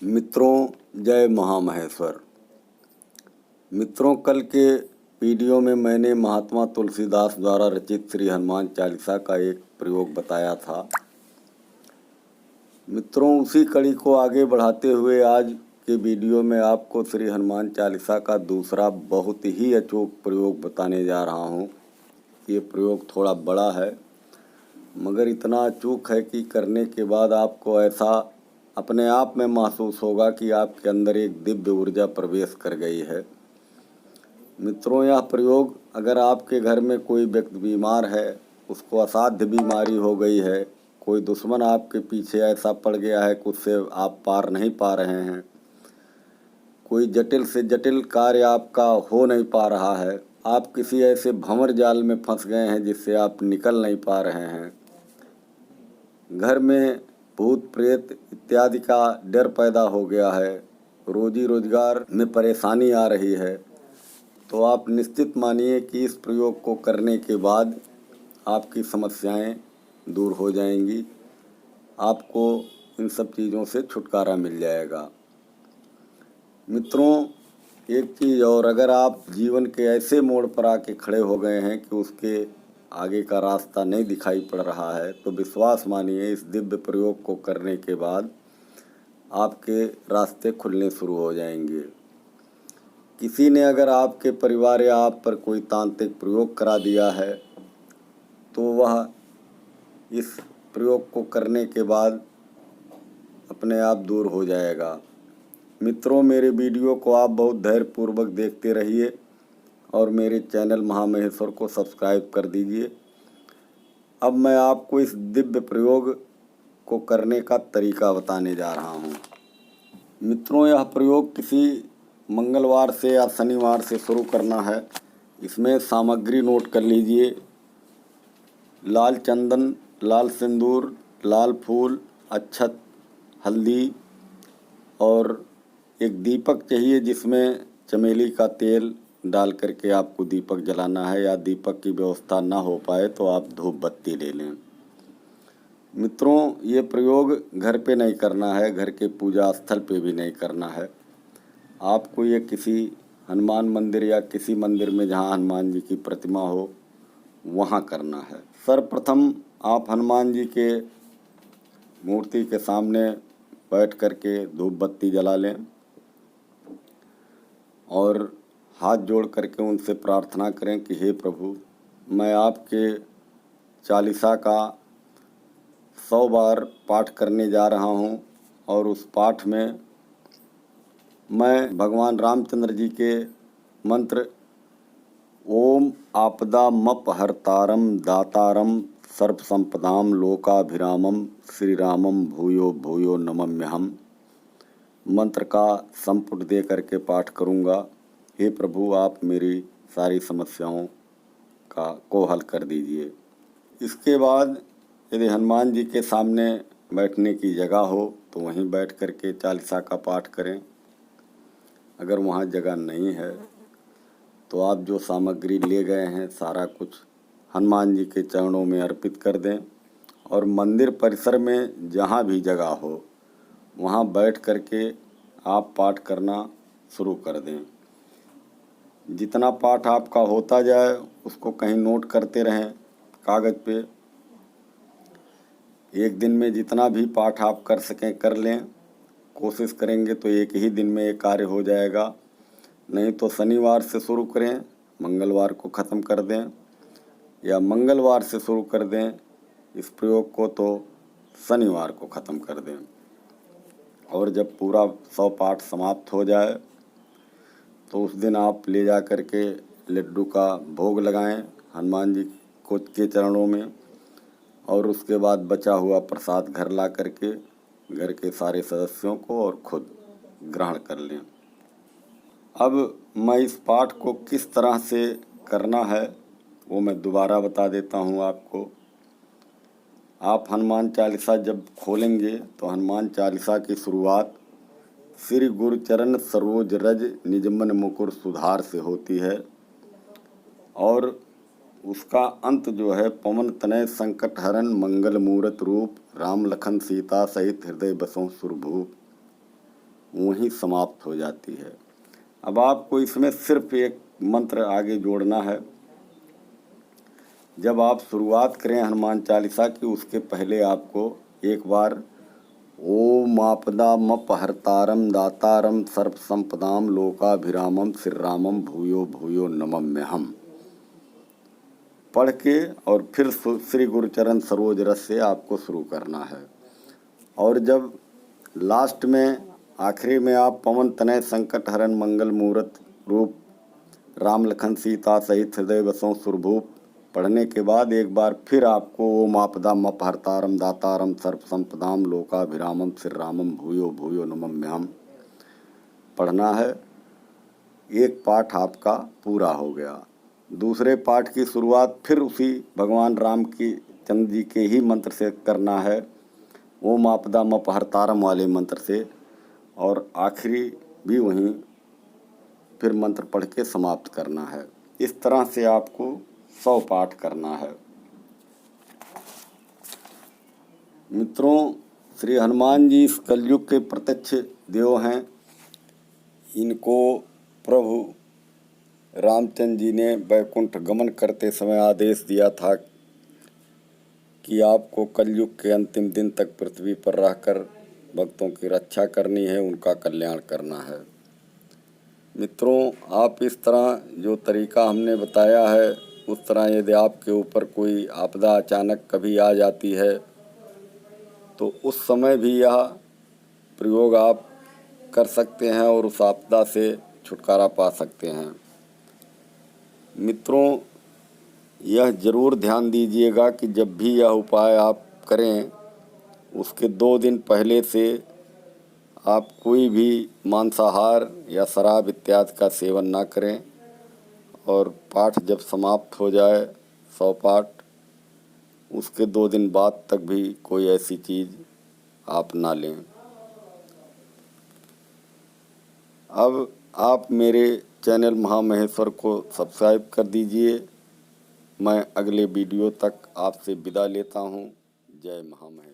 मित्रों, जय महामहेश्वर। मित्रों, कल के वीडियो में मैंने महात्मा तुलसीदास द्वारा रचित श्री हनुमान चालीसा का एक प्रयोग बताया था। मित्रों, उसी कड़ी को आगे बढ़ाते हुए आज के वीडियो में आपको श्री हनुमान चालीसा का दूसरा बहुत ही अचूक प्रयोग बताने जा रहा हूँ। ये प्रयोग थोड़ा बड़ा है, मगर इतना अचूक है कि करने के बाद आपको ऐसा अपने आप में महसूस होगा कि आपके अंदर एक दिव्य ऊर्जा प्रवेश कर गई है। मित्रों, यह प्रयोग अगर आपके घर में कोई व्यक्ति बीमार है, उसको असाध्य बीमारी हो गई है, कोई दुश्मन आपके पीछे ऐसा पड़ गया है कि उससे आप पार नहीं पा रहे हैं, कोई जटिल से जटिल कार्य आपका हो नहीं पा रहा है, आप किसी ऐसे भंवर जाल में फंस गए हैं जिससे आप निकल नहीं पा रहे हैं, घर में भूत प्रेत इत्यादि का डर पैदा हो गया है, रोजी रोजगार में परेशानी आ रही है, तो आप निश्चित मानिए कि इस प्रयोग को करने के बाद आपकी समस्याएं दूर हो जाएंगी, आपको इन सब चीज़ों से छुटकारा मिल जाएगा। मित्रों, एक चीज़ और, अगर आप जीवन के ऐसे मोड़ पर आके खड़े हो गए हैं कि उसके आगे का रास्ता नहीं दिखाई पड़ रहा है, तो विश्वास मानिए इस दिव्य प्रयोग को करने के बाद आपके रास्ते खुलने शुरू हो जाएंगे। किसी ने अगर आपके परिवार या आप पर कोई तांत्रिक प्रयोग करा दिया है, तो वह इस प्रयोग को करने के बाद अपने आप दूर हो जाएगा। मित्रों, मेरे वीडियो को आप बहुत धैर्यपूर्वक देखते रहिए और मेरे चैनल महामहेश्वर को सब्सक्राइब कर दीजिए। अब मैं आपको इस दिव्य प्रयोग को करने का तरीका बताने जा रहा हूँ। मित्रों, यह प्रयोग किसी मंगलवार से या शनिवार से शुरू करना है। इसमें सामग्री नोट कर लीजिए। लाल चंदन, लाल सिंदूर, लाल फूल, अक्षत, हल्दी और एक दीपक चाहिए जिसमें चमेली का तेल डाल करके आपको दीपक जलाना है, या दीपक की व्यवस्था ना हो पाए तो आप धूप बत्ती ले लें। मित्रों, ये प्रयोग घर पे नहीं करना है, घर के पूजा स्थल पे भी नहीं करना है। आपको ये किसी हनुमान मंदिर या किसी मंदिर में जहाँ हनुमान जी की प्रतिमा हो वहाँ करना है। सर्वप्रथम आप हनुमान जी के मूर्ति के सामने बैठ करके धूप बत्ती जला लें और हाथ जोड़ करके उनसे प्रार्थना करें कि हे प्रभु, मैं आपके चालीसा का 100 बार पाठ करने जा रहा हूँ, और उस पाठ में मैं भगवान रामचंद्र जी के मंत्र ओम आपदामपहर्तारम दातारम सर्वसंपदाम लोकाभिरामम श्री रामम भूयो भूयो नमम्यहम् मंत्र का संपुट दे करके पाठ करूँगा। हे प्रभु, आप मेरी सारी समस्याओं को हल कर दीजिए। इसके बाद यदि हनुमान जी के सामने बैठने की जगह हो तो वहीं बैठ करके चालीसा का पाठ करें। अगर वहाँ जगह नहीं है तो आप जो सामग्री ले गए हैं सारा कुछ हनुमान जी के चरणों में अर्पित कर दें, और मंदिर परिसर में जहाँ भी जगह हो वहाँ बैठ करके आप पाठ करना शुरू कर दें। जितना पाठ आपका होता जाए उसको कहीं नोट करते रहें कागज़ पे। एक दिन में जितना भी पाठ आप कर सकें कर लें। कोशिश करेंगे तो एक ही दिन में ये कार्य हो जाएगा, नहीं तो शनिवार से शुरू करें, मंगलवार को ख़त्म कर दें, या मंगलवार से शुरू कर दें इस प्रयोग को तो शनिवार को ख़त्म कर दें। और जब पूरा 100 पाठ समाप्त हो जाए तो उस दिन आप ले जा कर के लड्डू का भोग लगाएं हनुमान जी को के चरणों में, और उसके बाद बचा हुआ प्रसाद घर ला करके घर के सारे सदस्यों को और खुद ग्रहण कर लें। अब मैं इस पाठ को किस तरह से करना है वो मैं दोबारा बता देता हूँ आपको। आप हनुमान चालीसा जब खोलेंगे तो हनुमान चालीसा की शुरुआत श्री गुरुचरण सरोज रज निजमन मुकुर सुधार से होती है, और उसका अंत जो है पवन तनय संकट हरण मंगल मूरत रूप राम लखन सीता सहित हृदय बसों सुरभूप। वहीं समाप्त हो जाती है। अब आपको इसमें सिर्फ एक मंत्र आगे जोड़ना है। जब आप शुरुआत करें हनुमान चालीसा की, उसके पहले आपको एक बार ओम आपदामपहर्तारं दातारं सर्वसंपदां लोकाभिरामं श्रीरामं भूयो भूयो नमाम्यहम् पढ़ के और फिर श्री गुरुचरण सरोज रस से आपको शुरू करना है। और जब लास्ट में आखिरी में आप पवन तनय संकट हरण मंगल मूर्त रूप राम लखन सीता सहित हृदय वसों सुरभूप पढ़ने के बाद एक बार फिर आपको ओम आपदामपहर्तारं दातारं सर्वसंपदां लोकाभिरामं श्रीरामं भूयो भूयो नमाम्यहम् पढ़ना है। एक पाठ आपका पूरा हो गया। दूसरे पाठ की शुरुआत फिर उसी भगवान राम की चंद्र जी के ही मंत्र से करना है, ओम आपदामपहर्तारं वाले मंत्र से, और आखिरी भी वहीं फिर मंत्र पढ़ के समाप्त करना है। इस तरह से आपको 100 पाठ करना है। मित्रों, श्री हनुमान जी इस कलयुग के प्रत्यक्ष देव हैं। इनको प्रभु रामचंद्र जी ने वैकुंठ गमन करते समय आदेश दिया था कि आपको कलयुग के अंतिम दिन तक पृथ्वी पर रहकर भक्तों की रक्षा करनी है, उनका कल्याण करना है। मित्रों, आप इस तरह जो तरीका हमने बताया है उस तरह यदि आपके ऊपर कोई आपदा अचानक कभी आ जाती है तो उस समय भी यह प्रयोग आप कर सकते हैं और उस आपदा से छुटकारा पा सकते हैं। मित्रों, यह ज़रूर ध्यान दीजिएगा कि जब भी यह उपाय आप करें उसके 2 दिन पहले से आप कोई भी मांसाहार या शराब इत्यादि का सेवन ना करें, और पाठ जब समाप्त हो जाए 100 पाठ, उसके 2 दिन बाद तक भी कोई ऐसी चीज़ आप ना लें। अब आप मेरे चैनल महामहेश्वर को सब्सक्राइब कर दीजिए। मैं अगले वीडियो तक आपसे विदा लेता हूँ। जय महामहेश्वर।